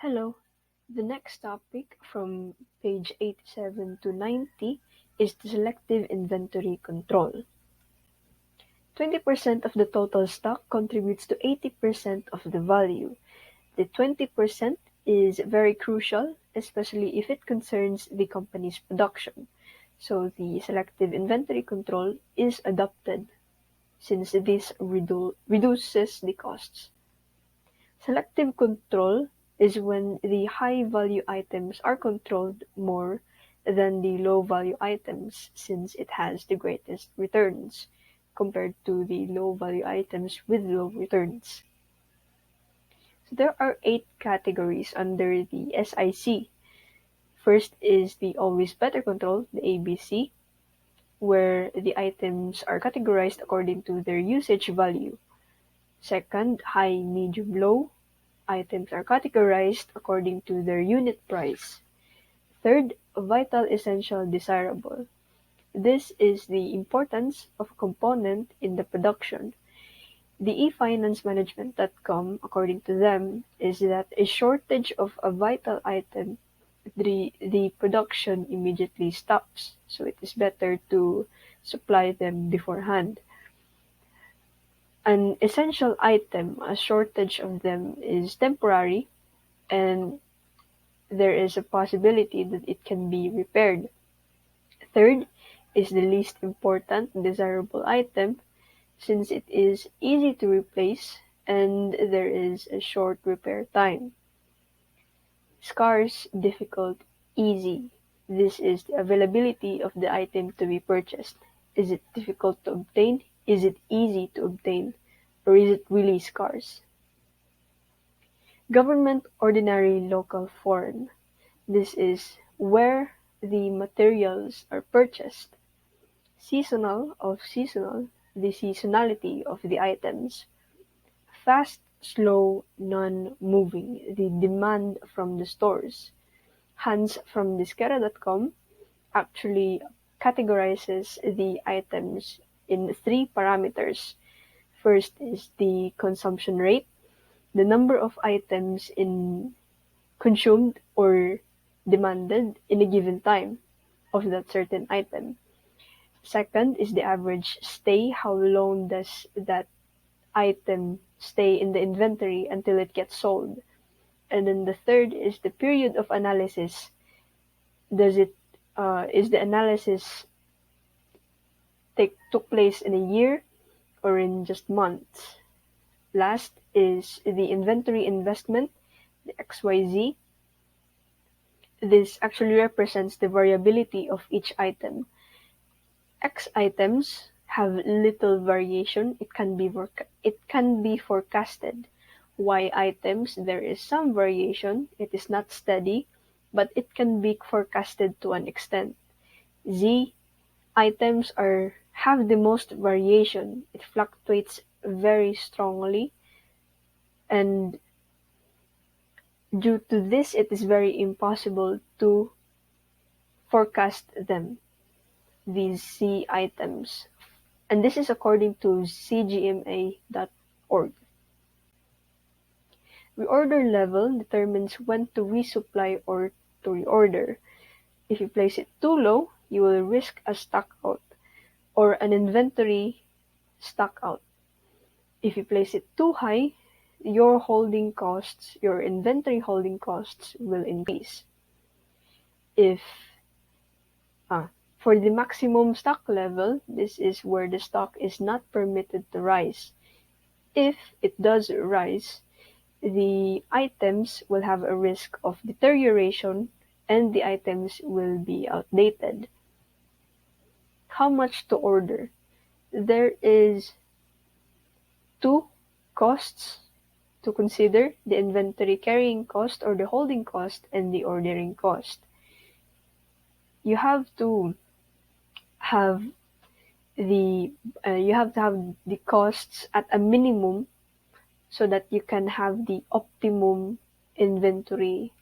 Hello. The next topic from page 87 to 90 is the selective inventory control. 20% of the total stock contributes to 80% of the value. The 20% is very crucial, especially if it concerns the company's production. So the selective inventory control is adopted since this reduces the costs. Selective control is when the high-value items are controlled more than the low-value items since it has the greatest returns compared to the low-value items with low returns. So there are 8 categories under the SIC. First is the always better control, the ABC, where the items are categorized according to their usage value. Second, high, medium, low. Items are categorized according to their unit price. Third, vital, essential, desirable. This is the importance of a component in the production. The eFinanceManagement.com, according to them, is that a shortage of a vital item, the production immediately stops. So it is better to supply them beforehand. An essential item, a shortage of them is temporary and there is a possibility that it can be repaired. Third is the least important desirable item since it is easy to replace and there is a short repair time. Scarce, difficult, easy. This is the availability of the item to be purchased. Is it difficult to obtain? Is it easy to obtain? Or is it really scarce? Government, ordinary, local, foreign. This is where the materials are purchased. Seasonal, of seasonal, the seasonality of the items. Fast, slow, non-moving, the demand from the stores. Hans from Disquera.com actually categorizes the items in 3 parameters. First is the consumption rate, the number of items consumed or demanded in a given time of that certain item. Second is the average stay, how long does that item stay in the inventory until it gets sold. And then the third is the period of analysis. Is the analysis took place in a year or in just months? Last is the inventory investment, the XYZ. This actually represents the variability of each item. X items have little variation. It can be forecasted. Y items, there is some variation. It is not steady, but it can be forecasted to an extent. Z items have the most variation. It fluctuates very strongly, and due to this, it is very impossible to forecast them, these C items. And this is according to cgma.org. Reorder level determines when to resupply or to reorder. If you place it too low, you will risk a stock out or an inventory stock out. If you place it too high, your inventory holding costs will increase. For the maximum stock level, this is where the stock is not permitted to rise. If it does rise, the items will have a risk of deterioration and the items will be outdated. How much to order? There is 2 costs to consider: the inventory carrying cost or the holding cost and the ordering cost. You have to have the costs at a minimum so that you can have the optimum inventory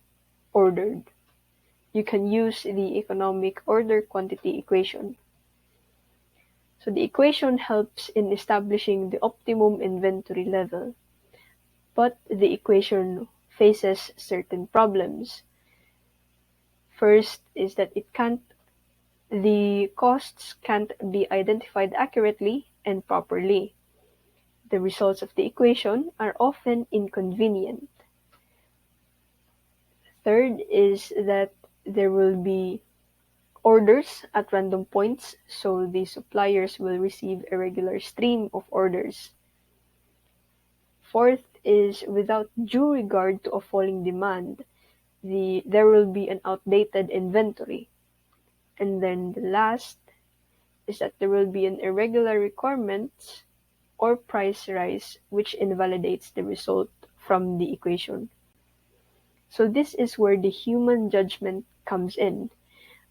ordered. You can use the economic order quantity equation. So the equation helps in establishing the optimum inventory level, but the equation faces certain problems. First is that the costs can't be identified accurately and properly. The results of the equation are often inconvenient. Third is that there will be orders at random points, so the suppliers will receive a regular stream of orders. Fourth is without due regard to a falling demand, there will be an outdated inventory. And then the last is that there will be an irregular requirement or price rise which invalidates the result from the equation. So this is where the human judgment comes in.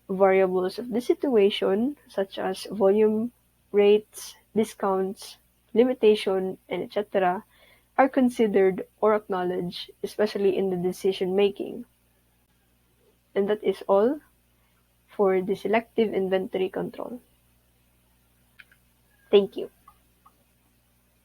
Variables of the situation, such as volume, rates, discounts, limitation, and etc., are considered or acknowledged, especially in the decision making. And that is all for the selective inventory control. Thank you.